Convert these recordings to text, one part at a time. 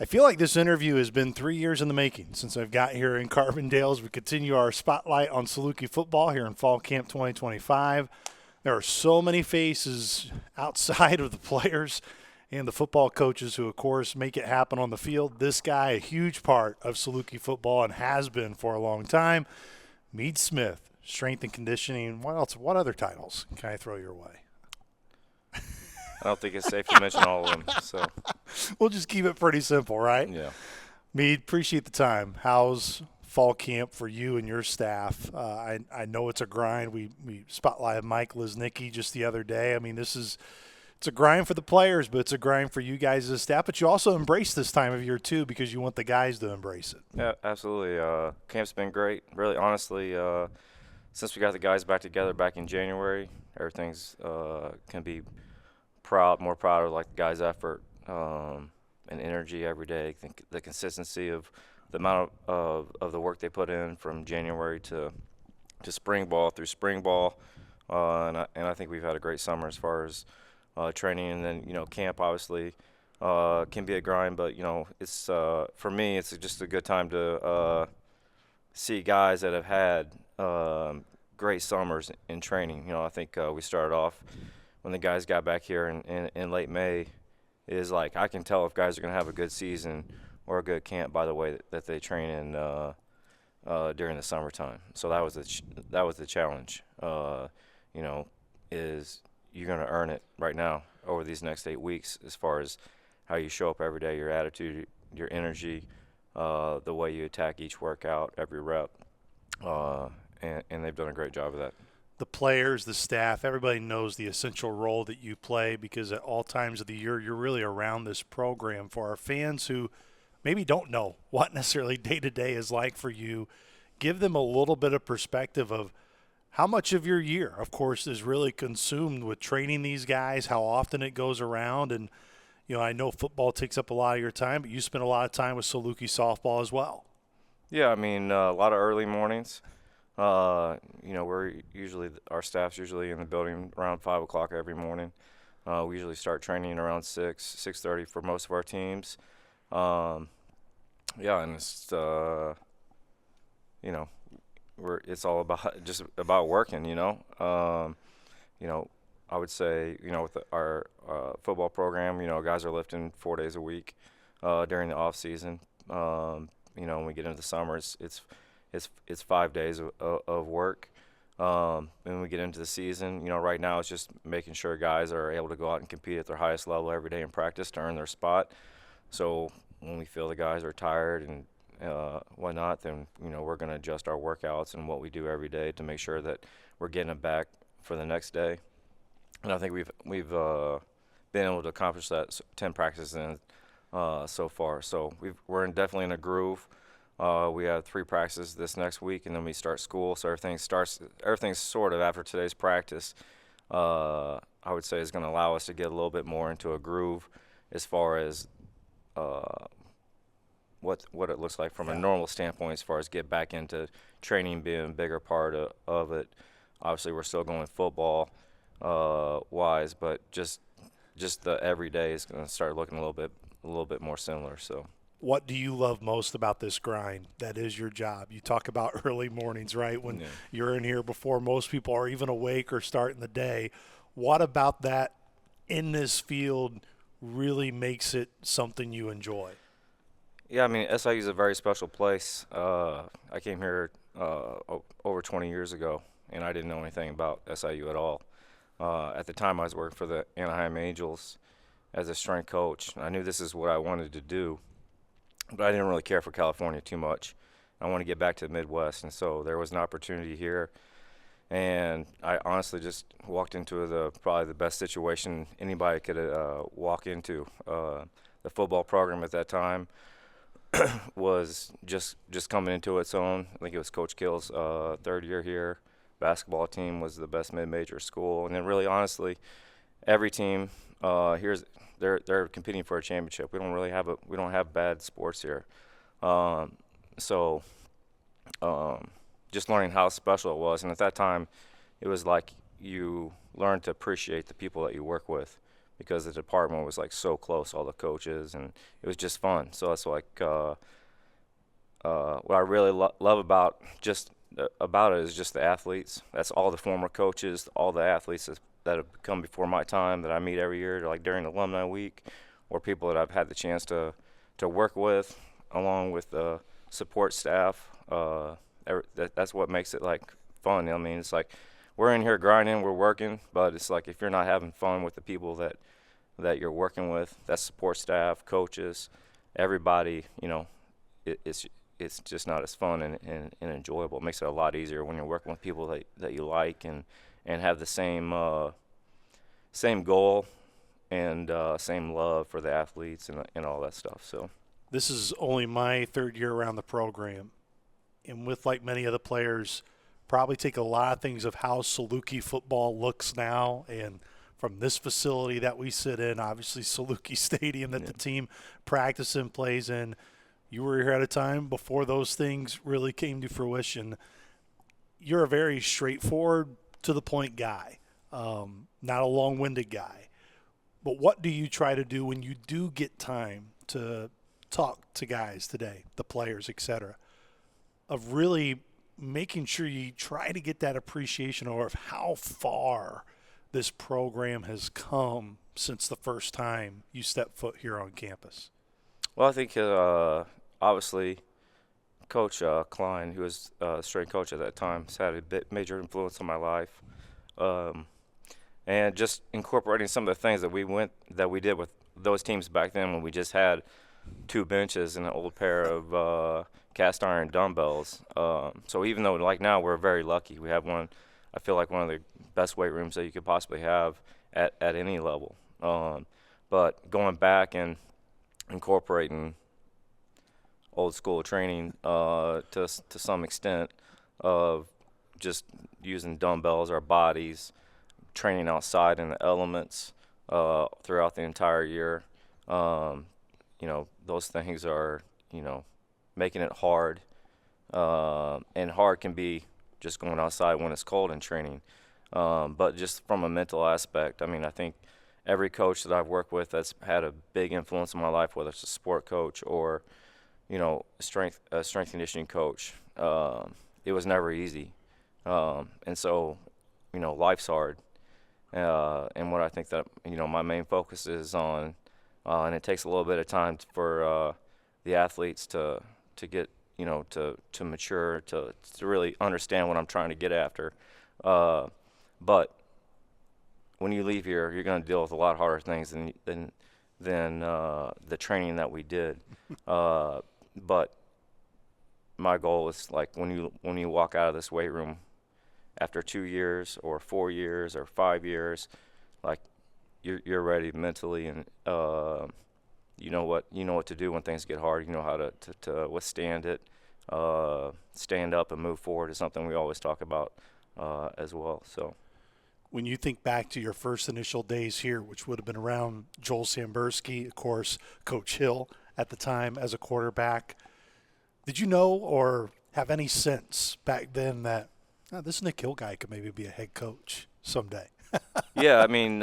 I feel like this interview has been 3 years in the making since I've got here in Carbondale as we continue our spotlight on Saluki football here in Fall Camp 2025. There are so many faces outside of the players and the football coaches who, of course, make it happen on the field. This guy, a huge part of Saluki football and has been for a long time. Meade Smith, strength and conditioning. What else? What other titles can I throw your way? I don't think it's safe to mention all of them. So We'll just keep it pretty simple, right? yeah. Meade, appreciate the time. How's fall camp for you and your staff? I know it's a grind. We spotlighted Mike Liznicki just the other day. I mean, it's a grind for the players, but it's a grind for you guys as a staff. But you also embrace this time of year too because you want the guys to embrace it. Yeah, absolutely. Camp's been great. Really, honestly, since we got the guys back together back in January, everything's can be more proud of like the guys' effort and energy every day. I think the consistency of the amount of the work they put in from January to spring ball through spring ball, and I think we've had a great summer as far as training, and then camp obviously can be a grind, but it's for me it's just a good time to see guys that have had great summers in training. I think we started off when the guys got back here in late May. Is like I can tell if guys are going to have a good season or a good camp by the way that they train in during the summertime. So that was the challenge. Is you're going to earn it right now over these next 8 weeks as far as how you show up every day, your attitude, your energy, the way you attack each workout, every rep, and they've done a great job of that. The players, the staff, everybody knows the essential role that you play because at all times of the year, you're really around this program. For our fans who maybe don't know what necessarily day-to-day is like for you, give them a little bit of perspective of how much of your year, of course, is really consumed with training these guys, how often it goes around. And, I know football takes up a lot of your time, but you spend a lot of time with Saluki softball as well. Yeah, I mean, a lot of early mornings. Our staff's usually in the building around 5 o'clock every morning. We usually start training around 6:30 for most of our teams. And it's it's all about working. I would say with our football program, guys are lifting 4 days a week during the off season. When we get into the summer, it's 5 days of work. When we get into the season, right now it's just making sure guys are able to go out and compete at their highest level every day in practice to earn their spot. So when we feel the guys are tired and whatnot, then we're going to adjust our workouts and what we do every day to make sure that we're getting it back for the next day. And I think we've been able to accomplish that 10 practices in so far. So we're definitely in a groove. We have 3 practices this next week, and then we start school. So everything's sort of after today's practice. I would say is going to allow us to get a little bit more into a groove as far as what it looks like from a normal standpoint, as far as get back into training being a bigger part of it. Obviously, we're still going football wise, but just the everyday is going to start looking a little bit more similar. So. What do you love most about this grind that is your job? You talk about early mornings, right, when you're in here before most people are even awake or starting the day. What about that in this field really makes it something you enjoy? Yeah, I mean, SIU is a very special place. I came here over 20 years ago, and I didn't know anything about SIU at all. At the time, I was working for the Anaheim Angels as a strength coach. I knew this is what I wanted to do, but I didn't really care for California too much. I wanted to get back to the Midwest, and so there was an opportunity here. And I honestly just walked into probably the best situation anybody could walk into. The football program at that time was just coming into its own. I think it was Coach Kill's third year here. Basketball team was the best mid-major school, and then really honestly, every team they're competing for a championship. We don't have bad sports here. Just learning how special it was, and at that time, it was like you learn to appreciate the people that you work with because the department was like so close, all the coaches, and it was just fun. So it's like what I really love about it is just the athletes. That's all the former coaches, all the athletes that have come before my time that I meet every year, like during Alumni Week, or people that I've had the chance to work with, along with the support staff. That's what makes it like fun. I mean, it's like we're in here grinding, we're working, but it's like if you're not having fun with the people that you're working with, that's support staff, coaches, everybody, it's just not as fun and enjoyable. It makes it a lot easier when you're working with people that you like and have the same goal and same love for the athletes and all that stuff. So This is only my third year around the program, and with like many other players, probably take a lot of things of how Saluki football looks now, and from this facility that we sit in, obviously Saluki Stadium that the team practices and plays in. You were here at a time before those things really came to fruition. You're a very straightforward, to the point guy, not a long-winded guy. But what do you try to do when you do get time to talk to guys today, the players, etc., of really making sure you try to get that appreciation of how far this program has come since the first time you stepped foot here on campus? well, I think obviously Coach Klein, who was strength coach at that time, has had a major influence on my life. Um, and just incorporating some of the things that we did with those teams back then when we just had two benches and an old pair of cast iron dumbbells. So even though like now we're very lucky, we have I feel like one of the best weight rooms that you could possibly have at any level. But going back and incorporating old school training to some extent of just using dumbbells, our bodies, training outside in the elements throughout the entire year. Those things are, making it hard. And hard can be just going outside when it's cold and training. But just from a mental aspect, I mean, I think every coach that I've worked with that's had a big influence in my life, whether it's a sport coach or, a strength conditioning coach, it was never easy. And so, life's hard. And what I think that, my main focus is on, and it takes a little bit of time for the athletes to get, to mature, to really understand what I'm trying to get after. But when you leave here, you're going to deal with a lot harder things than the training that we did. But my goal is like when you walk out of this weight room after 2 years or 4 years or 5 years, like you're ready mentally, and you know what to do when things get hard. You know how to withstand it, stand up and move forward is something we always talk about as well. So When you think back to your first initial days here, which would have been around Joel Sambursky, of course, Coach Hill at the time as a quarterback, did you know or have any sense back then that this Nick Hill guy could maybe be a head coach someday? yeah, I mean,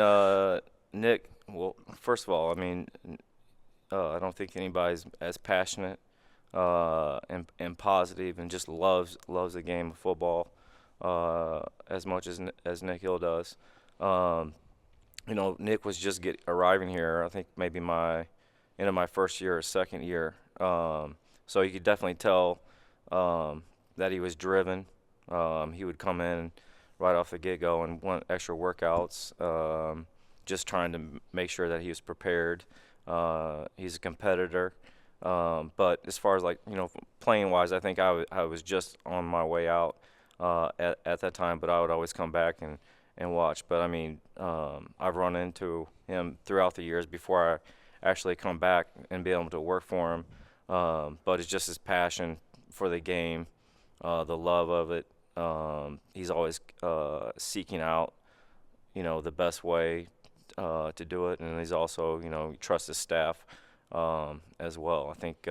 Nick. Well, first of all, I mean, I don't think anybody's as passionate and positive and just loves the game of football as much as Nick Hill does. Nick was just arriving here. I think maybe into my first year or second year. So you could definitely tell that he was driven. He would come in right off the get-go and want extra workouts, just trying to make sure that he was prepared. He's a competitor. But as far as playing-wise, I think I was just on my way out at that time, but I would always come back and watch. But, I mean, I've run into him throughout the years before I actually come back and be able to work for him. But it's just his passion for the game, the love of it. He's always seeking out, the best way to do it, and he's also, he trusts his staff as well. I think,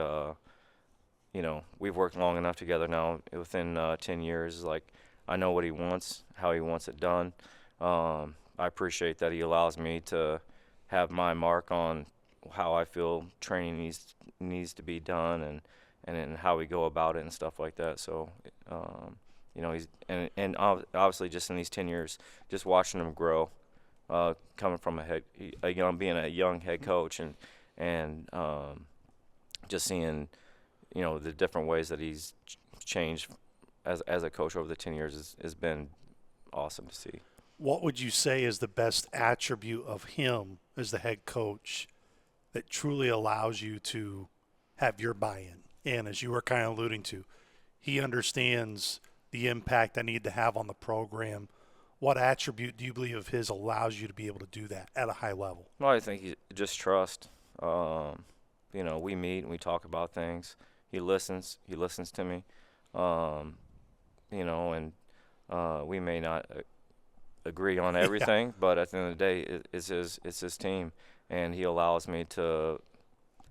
we've worked long enough together now. Within 10 years, like I know what he wants, how he wants it done. I appreciate that he allows me to have my mark on how I feel training needs to be done, and then how we go about it and stuff like that. So, he's obviously just in these 10 years, just watching him grow, coming from being a young head coach, and just seeing, the different ways that he's changed as a coach over the 10 years has been awesome to see. What would you say is the best attribute of him as the head coach that truly allows you to have your buy-in? And as you were kind of alluding to, he understands the impact I need to have on the program. What attribute do you believe of his allows you to be able to do that at a high level? Well, I think he just trust. We meet and we talk about things. He listens to me. And we may not agree on everything, but at the end of the day, it's his team, and he allows me to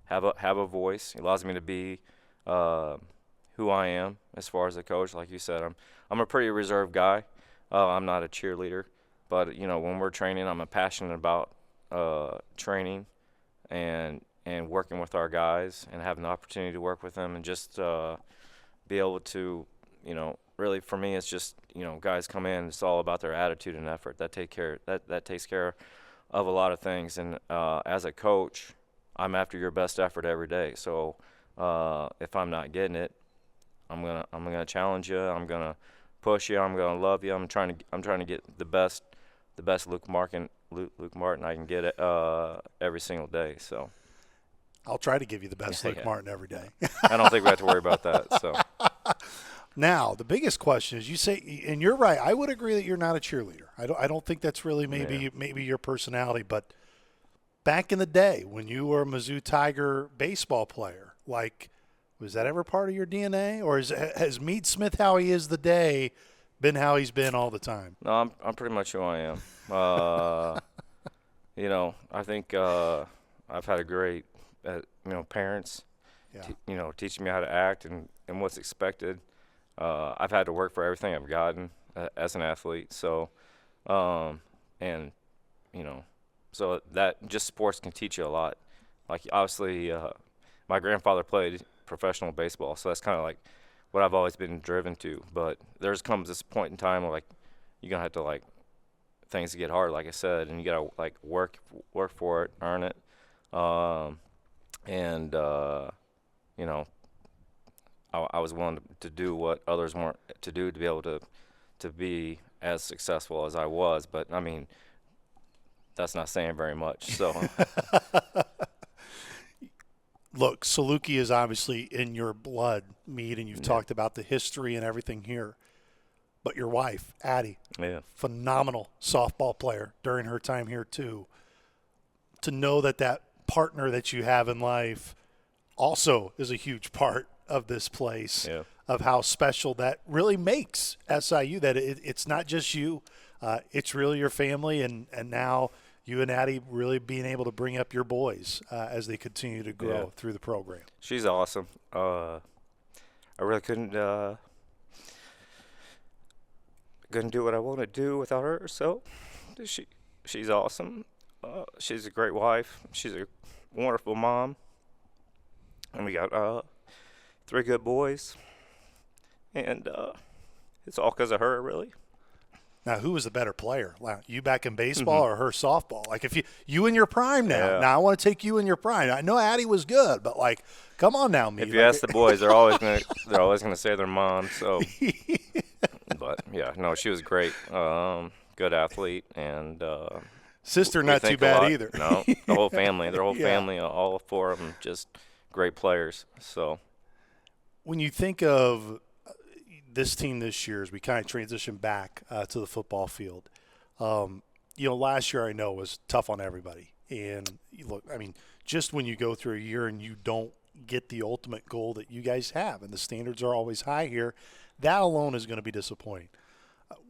have a voice. He allows me to be who I am as far as a coach. Like you said, I'm a pretty reserved guy. I'm not a cheerleader, but when we're training, I'm passionate about training and working with our guys and having the opportunity to work with them and just be able to, really for me it's just, guys come in, it's all about their attitude and effort. That takes care of a lot of things. And as a coach, I'm after your best effort every day. So if I'm not getting it, I'm gonna challenge you. I'm gonna push you. I'm gonna love you. I'm trying to get the best Luke Martin I can get it every single day. So I'll try to give you the best Luke Martin every day. I don't think we have to worry about that. So now the biggest question is, you say, and you're right, I would agree that you're not a cheerleader. I don't think that's really maybe your personality. But back in the day when you were a Mizzou Tiger baseball player, was that ever part of your DNA, or has Meade Smith, how he is today, been how he's been all the time? No, I'm pretty much who I am. I think I've had a great, parents, teaching me how to act and what's expected. I've had to work for everything I've gotten as an athlete. So, so that just sports can teach you a lot. Like, obviously, my grandfather played professional baseball, so that's kind of like what I've always been driven to. But there's comes this point in time where you're gonna have to things get hard, like I said, and you gotta work for it, earn it, I was willing to do what others weren't to do to be able to be as successful as I was. But I mean, that's not saying very much. So. Look, Saluki is obviously in your blood, Meade, and you've talked about the history and everything here. But your wife, Addie, phenomenal softball player during her time here too. To know that partner that you have in life also is a huge part of this place, of how special that really makes SIU, that it's not just you, it's really your family, and now – you and Addie really being able to bring up your boys as they continue to grow through the program. She's awesome. I really couldn't do what I want to do without her. So she's awesome. She's a great wife. She's a wonderful mom. And we got 3 good boys. And it's all because of her, really. Now, who was the better player? You back in baseball or her softball? If you in your prime now. Yeah. Now I want to take you in your prime. I know Addie was good, but come on now, Meade. If you ask the boys, they're always gonna say their mom. So, but yeah, no, she was great. Good athlete, and sister not too bad either. No, the whole family, their whole family, all 4 of them, just great players. So, when you think of this team this year, as we kind of transition back to the football field, last year I know was tough on everybody. And look, I mean, just when you go through a year and you don't get the ultimate goal that you guys have, and the standards are always high here, that alone is going to be disappointing.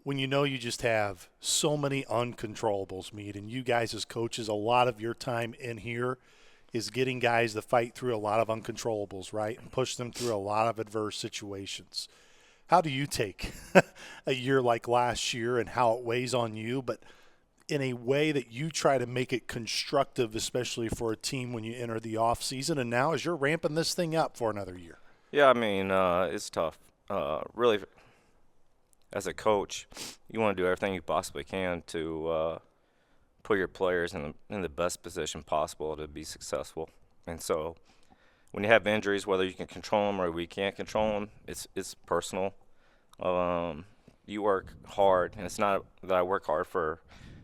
When you just have so many uncontrollables, Meade, and you guys as coaches, a lot of your time in here is getting guys to fight through a lot of uncontrollables, right, and push them through a lot of adverse situations. How do you take a year like last year and how it weighs on you? But in a way that you try to make it constructive, especially for a team when you enter the off season and now as you're ramping this thing up for another year? Yeah, I mean, it's tough. Really, as a coach, you want to do everything you possibly can to put your players in the best position possible to be successful. And so, when you have injuries, whether you can control them or we can't control them, it's personal. You work hard, and it's not that I work hard for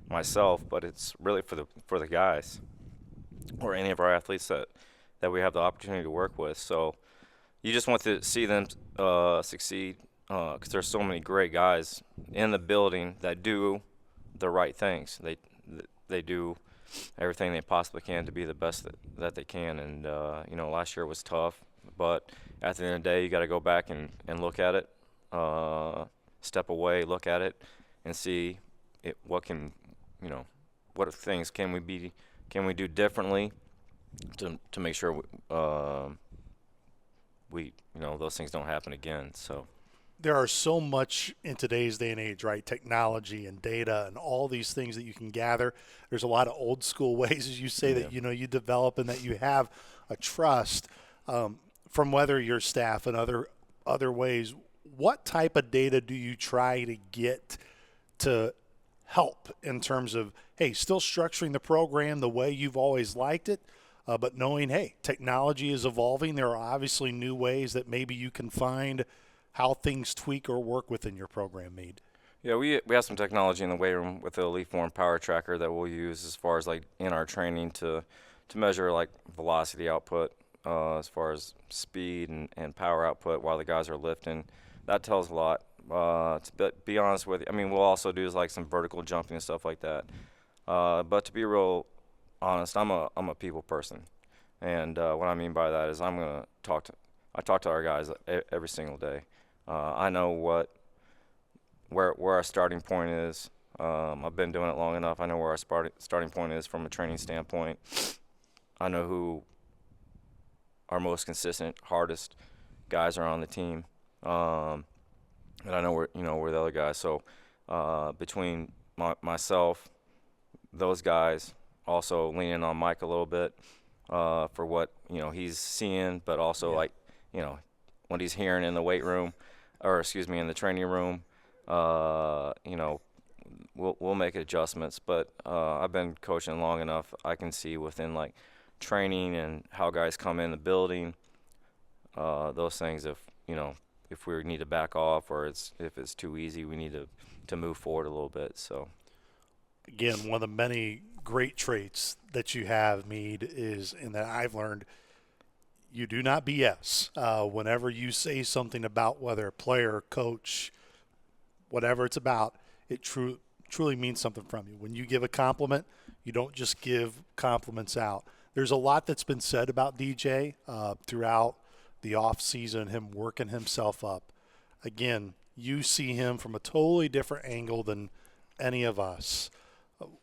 myself, but it's really for the guys or any of our athletes that we have the opportunity to work with. So you just want to see them succeed because there's so many great guys in the building that do the right things. They do everything they possibly can to be the best that they can. And last year was tough, but at the end of the day, you got to go back and look at it, step away, look at it, and see what things can we do differently to make sure those things don't happen again. So There are so much in today's day and age, right? Technology and data and all these things that you can gather. There's a lot of old school ways, as you say, that you develop and that you have a trust from whether your staff and other ways. What type of data do you try to get to help in terms of, hey, still structuring the program the way you've always liked it, but knowing, hey, technology is evolving. There are obviously new ways that maybe you can find how things tweak or work within your program, Meade. yeah, we have some technology in the weight room with the Elite Form Power Tracker that we'll use as far as like in our training to measure like velocity output, as far as speed and power output while the guys are lifting. That tells a lot. To be honest with you, I mean, we'll also do like some vertical jumping and stuff like that. But to be real honest, I'm a people person, and what I mean by that is I talk to our guys every single day. I know where our starting point is. I've been doing it long enough. I know where our starting point is from a training standpoint. I know who our most consistent, hardest guys are on the team. And I know where the other guys. So between myself, those guys, also leaning on Mike a little bit for what he's seeing, but also like what he's hearing in the weight room, or excuse me, in the training room. We'll make adjustments. But I've been coaching long enough. I can see within like training and how guys come in the building, those things. If we need to back off or if it's too easy, we need to move forward a little bit. So, again, one of the many great traits that you have, Meade, is, and that I've learned, you do not BS. Whenever you say something about whether a player, coach, whatever it's about, it truly means something from you. When you give a compliment, you don't just give compliments out. There's a lot that's been said about DJ throughout the off season, him working himself up. Again, you see him from a totally different angle than any of us.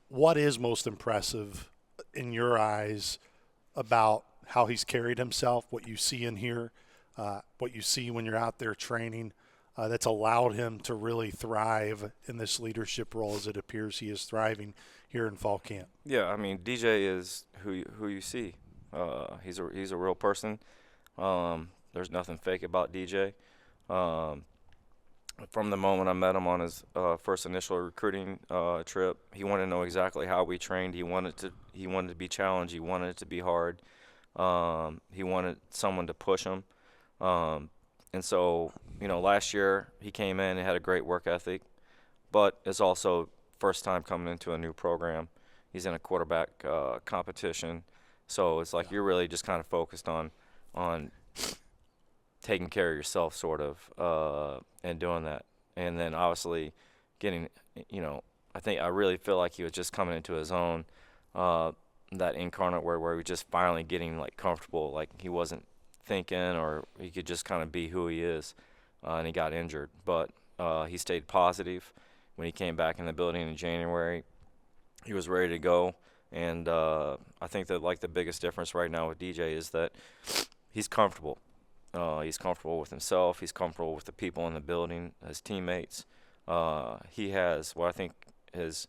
What is most impressive in your eyes about how he's carried himself, what you see in here, what you see when you're out there training, that's allowed him to really thrive in this leadership role as it appears he is thriving here in fall camp? yeah, I mean, DJ is who you see. He's a real person. There's nothing fake about DJ. From the moment I met him on his first initial recruiting trip, he wanted to know exactly how we trained. He wanted to be challenged. He wanted it to be hard. He wanted someone to push him. And so, last year he came in and had a great work ethic, but it's also first time coming into a new program. He's in a quarterback competition, so it's like you're really just kind of focused on taking care of yourself, sort of, and doing that. And then obviously getting, I really feel like he was just coming into his own, that incarnate where he was just finally getting like comfortable, like he wasn't thinking, or he could just kind of be who he is, and he got injured. But he stayed positive. When he came back in the building in January, he was ready to go. And I think that like the biggest difference right now with DJ is that he's comfortable. He's comfortable with himself. He's comfortable with the people in the building, his teammates. He has what I think has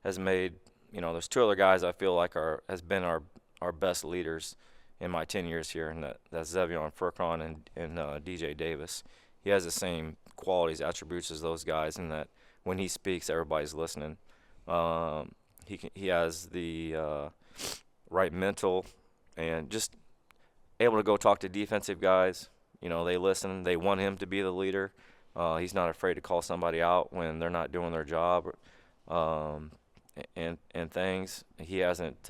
has made, there's two other guys I feel like has been our best leaders in my 10 years here, and that's Zevion Furcon and DJ Davis. He has the same qualities, attributes as those guys in that when he speaks, everybody's listening. He has the right mental and just able to go talk to defensive guys. They listen. They want him to be the leader. He's not afraid to call somebody out when they're not doing their job, and things. He doesn't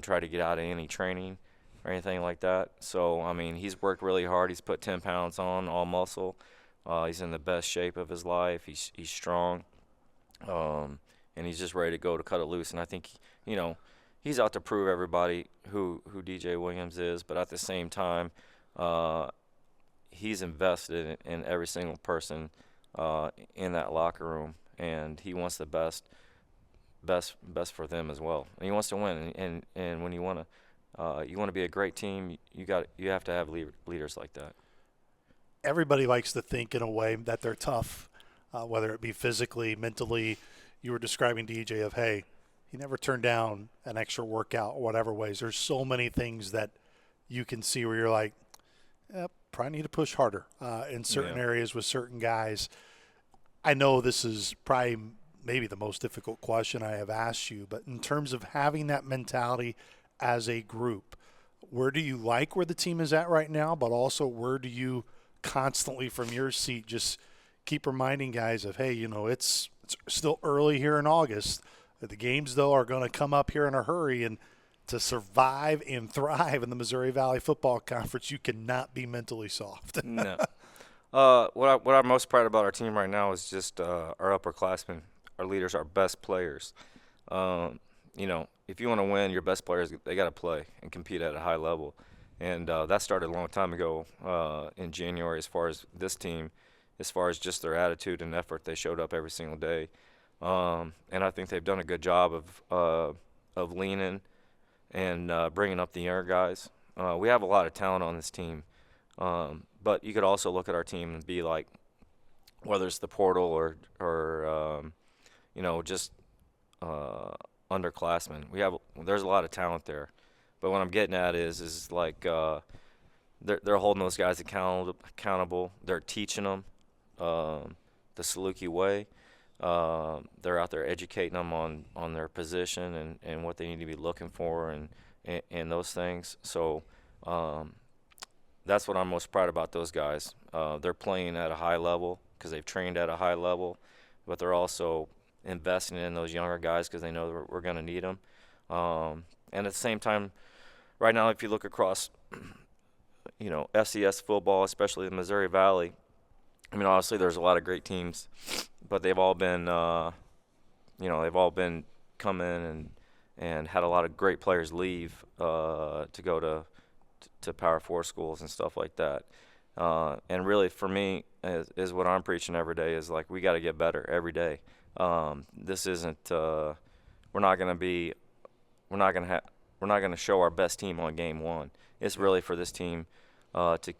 try to get out of any training or anything like that. So I mean, he's worked really hard. He's put 10 pounds on, all muscle. He's in the best shape of his life. He's strong, and he's just ready to go to cut it loose. And I think he's out to prove everybody who DJ Williams is. But at the same time, he's invested in every single person in that locker room, and he wants the best for them as well. And he wants to win. And when you want to be a great team, you have to have leaders like that. Everybody likes to think in a way that they're tough, whether it be physically, mentally. You were describing DJ of, hey, he never turned down an extra workout or whatever ways. There's so many things that you can see where you're like, probably need to push harder in certain areas with certain guys. I know this is probably maybe the most difficult question I have asked you, but in terms of having that mentality as a group, where do you like where the team is at right now, but also where do you constantly from your seat just keep reminding guys of, hey, it's still early here in August. The games, though, are going to come up here in a hurry, and to survive and thrive in the Missouri Valley Football Conference, you cannot be mentally soft. No. What I'm most proud about our team right now is just our upperclassmen, our leaders, our best players. If you want to win, your best players, they got to play and compete at a high level. And that started a long time ago in January as far as this team, as far as just their attitude and effort. They showed up every single day. And I think they've done a good job of leaning and bringing up the younger guys. We have a lot of talent on this team. But you could also look at our team and be like, whether it's the portal or just underclassmen. There's a lot of talent there. But what I'm getting at is like they're holding those guys accountable. They're teaching them the Saluki way. They're out there educating them on their position and what they need to be looking for and those things. So that's what I'm most proud about those guys. They're playing at a high level because they've trained at a high level, but they're also investing in those younger guys because they know we're going to need them. And at the same time, right now, if you look across, FCS football, especially the Missouri Valley, I mean, honestly, there's a lot of great teams, but they've all been, come in and had a lot of great players leave to go to Power 4 schools and stuff like that. And really, for me, is what I'm preaching every day is like we got to get better every day. This isn't. We're not going to show our best team on game one. It's really for this team to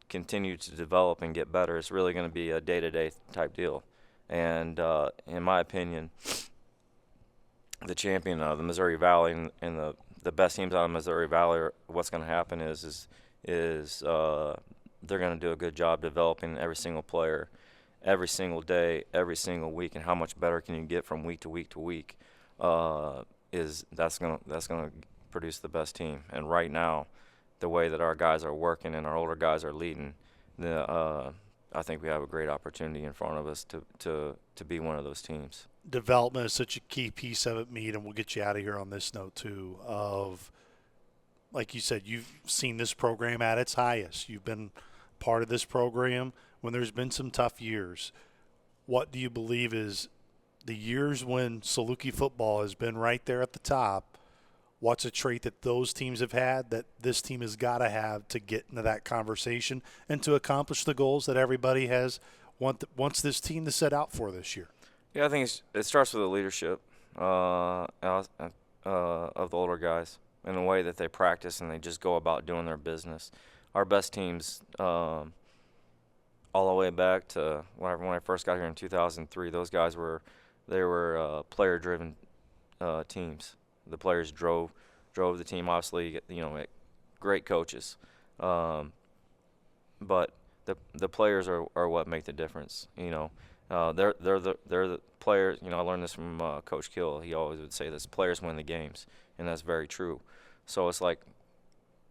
continue to develop and get better. It's really going to be a day-to-day type deal. And in my opinion, the champion of the Missouri Valley and the best teams out of Missouri Valley, what's going to happen is they're going to do a good job developing every single player, every single day, every single week, and how much better can you get from week to week to week? That's gonna produce the best team. And right now, the way that our guys are working and our older guys are leading, I think we have a great opportunity in front of us to be one of those teams. Development is such a key piece of it, Meade, and we'll get you out of here on this note too. Of like you said, you've seen this program at its highest. You've been part of this program when there's been some tough years. What do you believe is the years when Saluki football has been right there at the top? What's a trait that those teams have had that this team has got to have to get into that conversation and to accomplish the goals that everybody wants this team to set out for this year? Yeah, I think it starts with the leadership of the older guys and the way that they practice and they just go about doing their business. Our best teams, all the way back to when I first got here in 2003, those guys were they were player-driven teams. The players drove the team. Obviously, great coaches, but the players are what make the difference. They're the players. I learned this from Coach Kill. He always would say this: players win the games, and that's very true. So it's like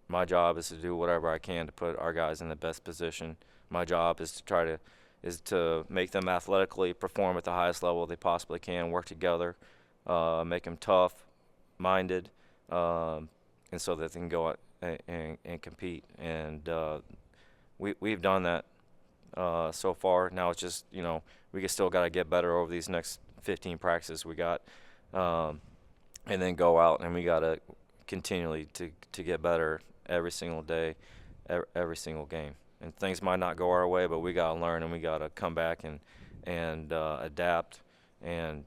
my job is to do whatever I can to put our guys in the best position. My job is to make them athletically perform at the highest level they possibly can, work together, make them tough-minded, and so that they can go out and compete. And we've done that so far. Now it's just, we still got to get better over these next 15 practices we got, and then go out and we got to continually to get better every single day, every single game. And things might not go our way, but we got to learn and we got to come back and adapt and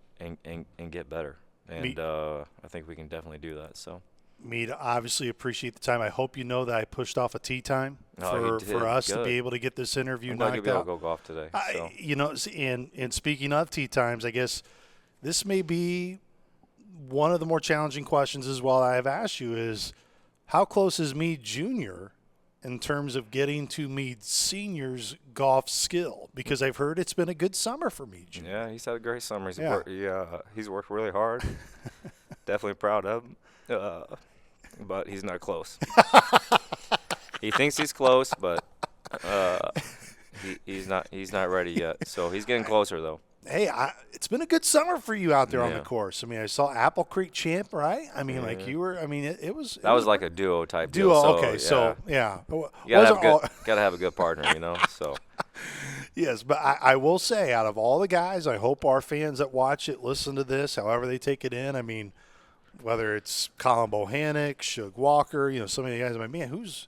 get better. And I think we can definitely do that. So. Meade, obviously appreciate the time. I hope you know that I pushed off a tea time for us to be able to get this interview knocked out. I'm glad you'll be able to go golf today. So. And speaking of tea times, I guess this may be one of the more challenging questions as well I've asked you is, how close is Meade Jr. in terms of getting to Meade Sr.'s golf skill? Because I've heard it's been a good summer for Meade Jr. Yeah, he's had a great summer. He's worked really hard. Definitely proud of him. But he's not close. He thinks he's close, but he's not ready yet. So he's getting closer though. Hey, it's been a good summer for you out there on the course. I mean, I saw Apple Creek Champ, right? I mean, like you were. I mean, it was. That was like a duo type duo. Deal. Okay, so yeah. You gotta have a good partner, So. Yes, but I will say, out of all the guys, I hope our fans that watch it listen to this, however they take it in. I mean, whether it's Colin Bohannick, Shug Walker, some of the guys, I'm like, man, who's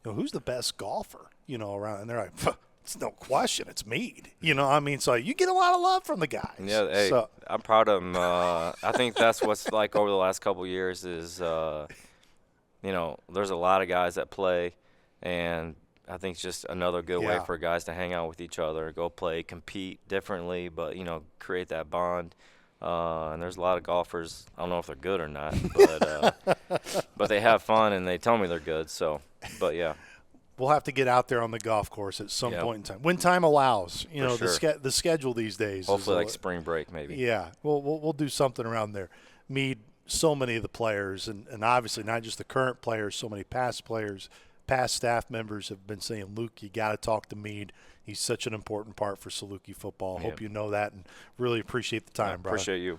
the best golfer, around? And they're like, it's no question, it's Meade. I mean, so you get a lot of love from the guys. Yeah, hey, so, I'm proud of him. I think that's what's like over the last couple of years is, there's a lot of guys that play, and I think it's just another good way for guys to hang out with each other, go play, compete differently, but, create that bond. And there's a lot of golfers, I don't know if they're good or not, but they have fun and they tell me they're good. So, but yeah. We'll have to get out there on the golf course at some point in time, when time allows. Sure. The schedule these days. Hopefully, like spring break, maybe. Yeah, we'll do something around there. Meade, so many of the players, and obviously not just the current players, so many past players, past staff members have been saying, Luke, you got to talk to Meade. He's such an important part for Saluki football. Hope you know that and really appreciate the time, brother. Appreciate you.